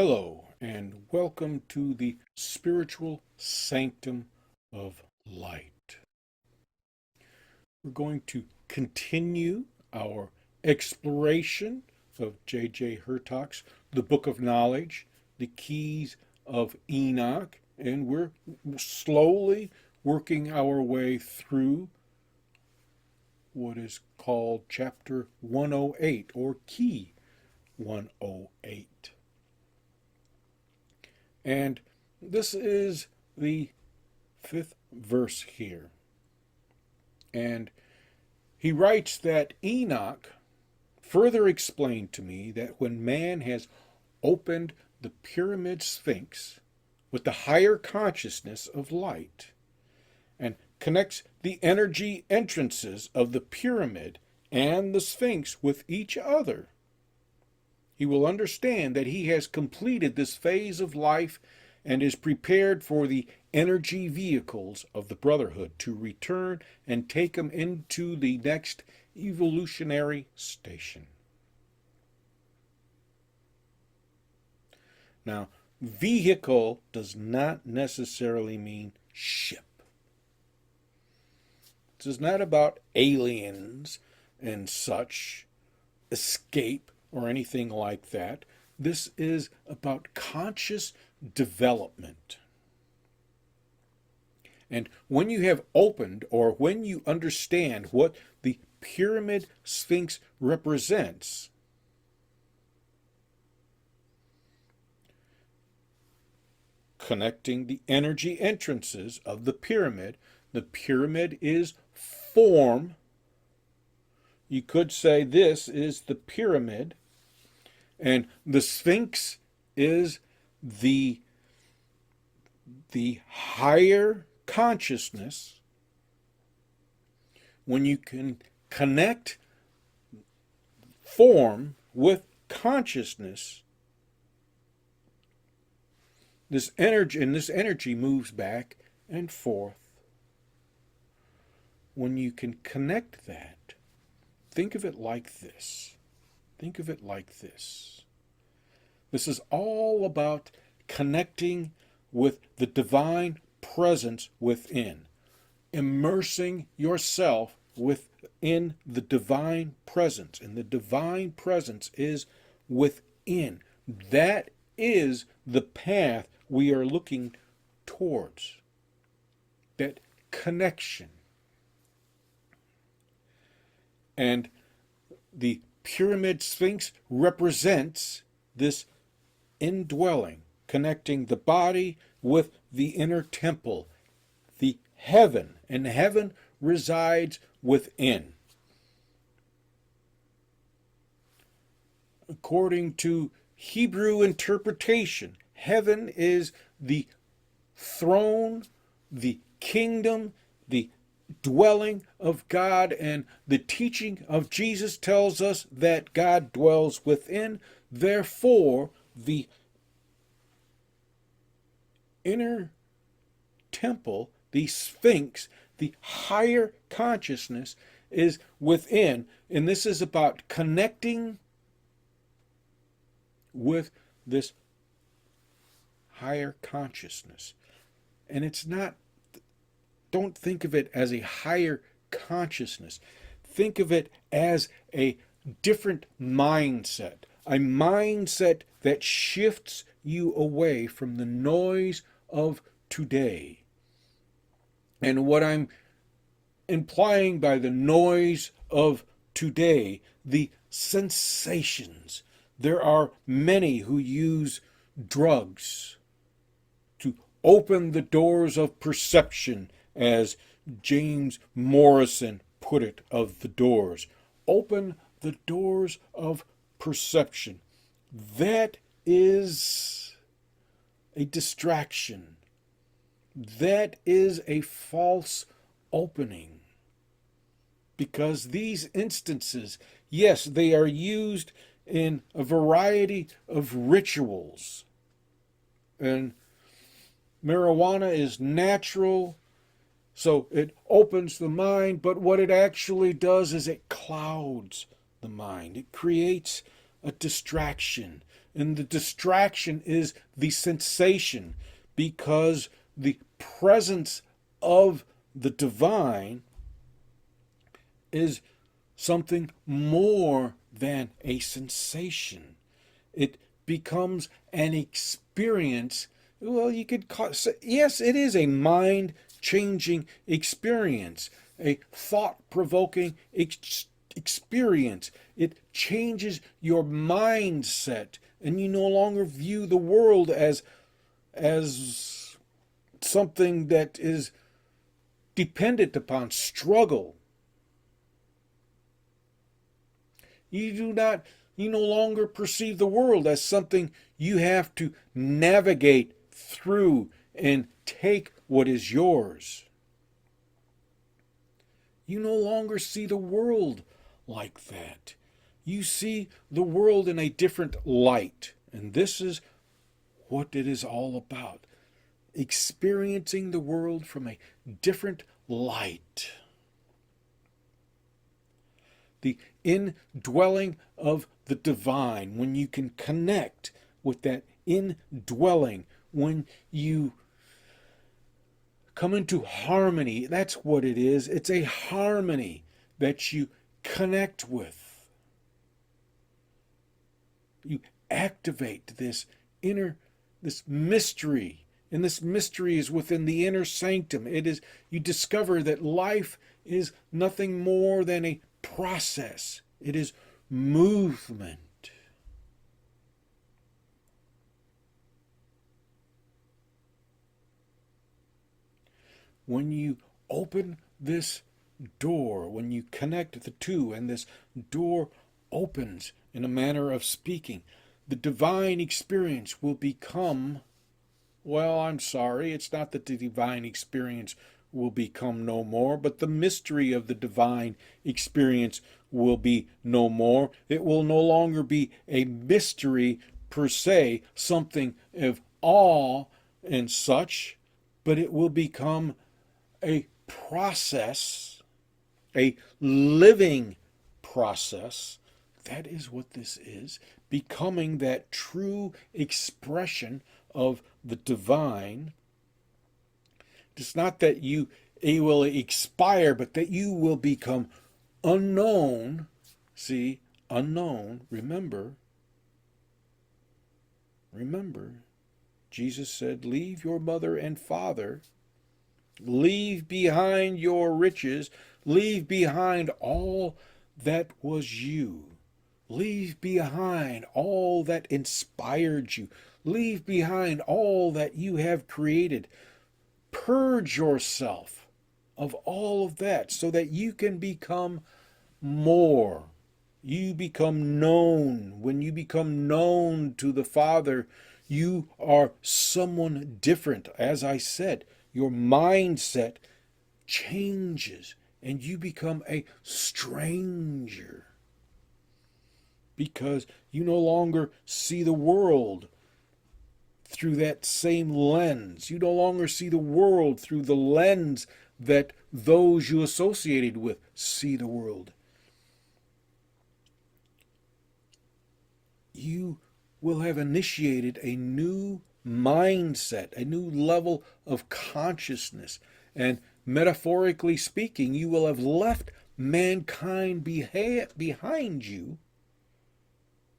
Hello, and welcome to the spiritual sanctum of light. We're going to continue our exploration of J.J. Hertock's The Book of Knowledge, the Keys of Enoch, and we're slowly working our way through what is called Chapter 108, or Key 108. And this is the 5th verse here. And he writes that Enoch further explained to me that when man has opened the Pyramid Sphinx with the higher consciousness of light and connects the energy entrances of the pyramid and the Sphinx with each other, he will understand that he has completed this phase of life and is prepared for the energy vehicles of the Brotherhood to return and take him into the next evolutionary station. Now, vehicle does not necessarily mean ship. This is not about aliens and such, escape, or anything like that. This is about conscious development. And when you have opened, or when you understand what the Pyramid Sphinx represents, connecting the energy entrances of the pyramid is form. You could say this is the pyramid, and the Sphinx is the higher consciousness. When you can connect form with consciousness, this energy moves back and forth. When you can connect that, think of it like this. Think of it like this. This is all about connecting with the divine presence within, immersing yourself within the divine presence. And the divine presence is within. That is the path we are looking towards. That connection. And the Pyramid Sphinx represents this indwelling, connecting the body with the inner temple, the heaven, and heaven resides within. According to Hebrew interpretation, heaven is the throne, the kingdom, the dwelling of God, and the teaching of Jesus tells us that God dwells within. Therefore, the inner temple, the Sphinx, the higher consciousness is within, and this is about connecting with this higher consciousness. And it's not, don't think of it as a higher consciousness. Think of it as a different mindset, a mindset that shifts you away from the noise of today. And what I'm implying by the noise of today, the sensations. There are many who use drugs to open the doors of perception, as James Morrison put it of the doors. Open the doors of perception. That is a distraction. That is a false opening. Because these instances, yes, they are used in a variety of rituals. And marijuana is natural, so it opens the mind, but what it actually does is it clouds the mind. It creates a distraction. And the distraction is the sensation, because the presence of the divine is something more than a sensation. It becomes an experience. Well, you could call, yes, it is a mind changing experience, a thought provoking experience. It changes your mindset, and you no longer view the world as something that is dependent upon struggle. You no longer perceive the world as something you have to navigate through and take what is yours. You no longer see the world like that. You see the world in a different light. And this is what it is all about. Experiencing the world from a different light. The indwelling of the divine, when you can connect with that indwelling, when you come into harmony, that's what it is. It's a harmony that you connect with. You activate this mystery, and this mystery is within the inner sanctum. It is, you discover that life is nothing more than a process. It is movement. When you open this door, when you connect the two, and this door opens in a manner of speaking, the divine experience will become, well, I'm sorry, it's not that the divine experience will become no more, but the mystery of the divine experience will be no more. It will no longer be a mystery per se, something of awe and such, but it will become a process, a living process. That is what this is, becoming that true expression of the divine. It's not that you will expire, but that you will become unknown. See, unknown. Remember, Jesus said, leave your mother and father, leave behind your riches, leave behind all that was you. Leave behind all that inspired you. Leave behind all that you have created. Purge yourself of all of that so that you can become more. You become known. When you become known to the Father, you are someone different. As I said, your mindset changes and you become a stranger, because you no longer see the world through that same lens. You no longer see the world through the lens that those you associated with see the world. You will have initiated a new mindset, a new level of consciousness, and metaphorically speaking, you will have left mankind behind you.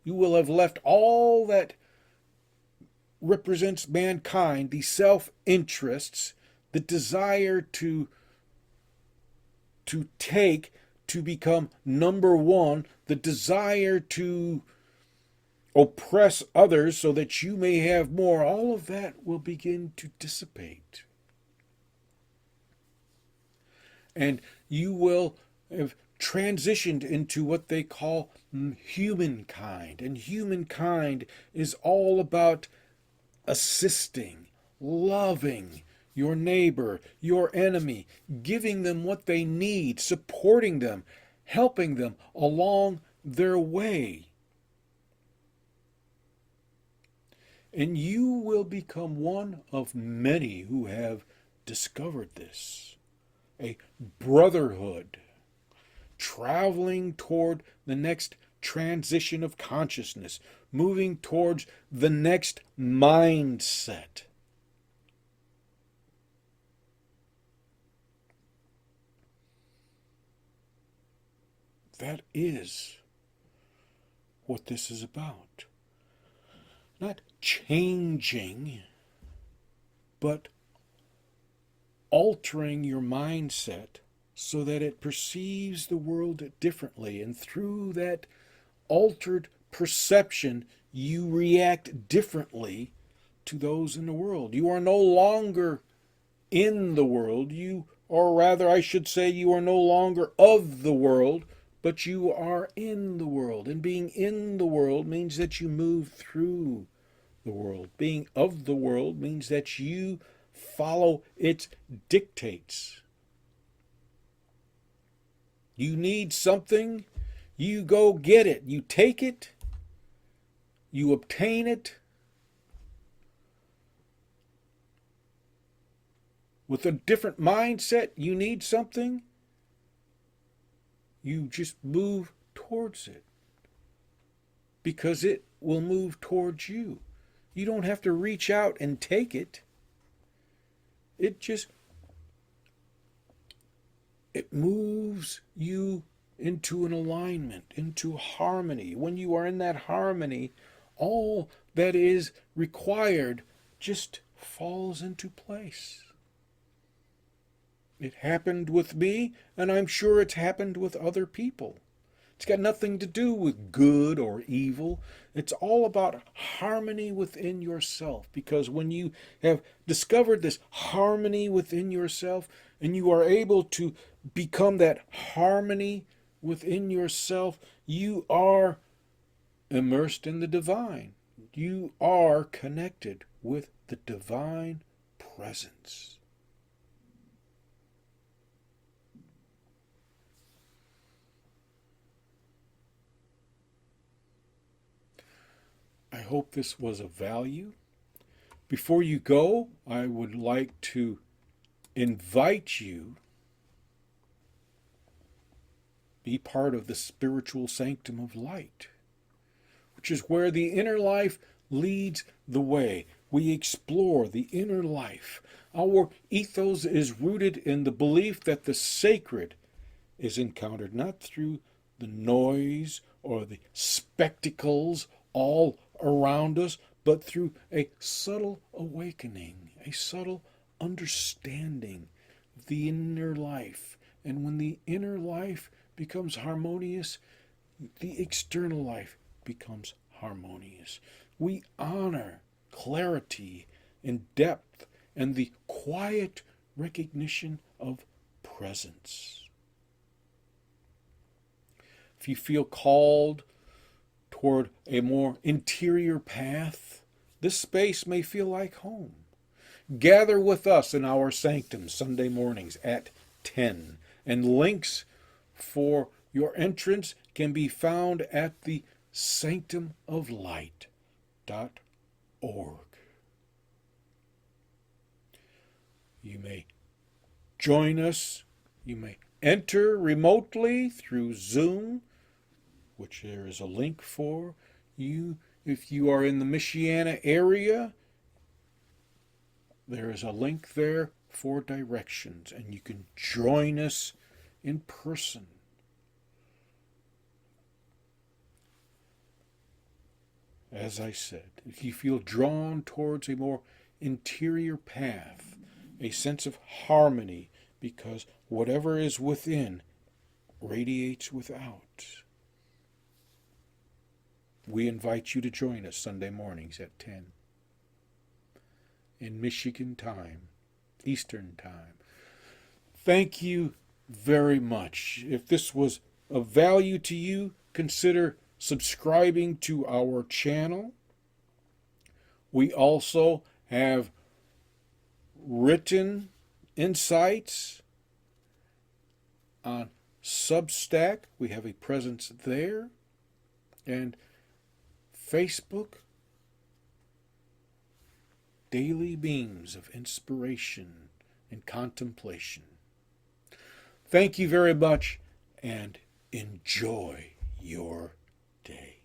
You will have left all that represents mankind, the self-interests, the desire to take, to become number one, the desire to oppress others so that you may have more. All of that will begin to dissipate. And you will have transitioned into what they call humankind. And humankind is all about assisting, loving your neighbor, your enemy, giving them what they need, supporting them, helping them along their way. And you will become one of many who have discovered this. A brotherhood traveling toward the next transition of consciousness, moving towards the next mindset. That is what this is about. Not changing, but altering your mindset so that it perceives the world differently. And through that altered perception, you react differently to those in the world. You are no longer in the world, or rather, I should say, you are no longer of the world, but you are in the world. And being in the world means that you move through the world. Being of the world means that you follow its dictates. You need something, you go get it. You take it, you obtain it. With a different mindset, you need something, you just move towards it. Because it will move towards you. You don't have to reach out and take it. It moves you into an alignment, into harmony. When you are in that harmony, all that is required just falls into place. It happened with me, and I'm sure it's happened with other people. It's got nothing to do with good or evil. It's all about harmony within yourself. Because when you have discovered this harmony within yourself, and you are able to become that harmony within yourself, you are immersed in the divine. You are connected with the divine presence. I hope this was of value. Before you go, I would like to invite you be part of the spiritual sanctum of light, which is where the inner life leads the way. We explore the inner life. Our ethos is rooted in the belief that the sacred is encountered not through the noise or the spectacles all around us, but through a subtle awakening, a subtle understanding of the inner life. And when the inner life becomes harmonious, the external life becomes harmonious. We honor clarity and depth and the quiet recognition of presence. If you feel called toward a more interior path, this space may feel like home. Gather with us in our sanctum Sunday mornings at 10, and links for your entrance can be found at the sanctumoflight.org. You may join us. You may enter remotely through Zoom, which there is a link for you. If you are in the Michiana area, there is a link there for directions, and you can join us in person. As I said, if you feel drawn towards a more interior path, a sense of harmony, because whatever is within radiates without, we invite you to join us Sunday mornings at 10 in Michigan time, Eastern time. Thank you very much. If this was of value to you, consider subscribing to our channel. We also have written insights on Substack. We have a presence there. And Facebook, daily beams of inspiration and contemplation. Thank you very much, and enjoy your day.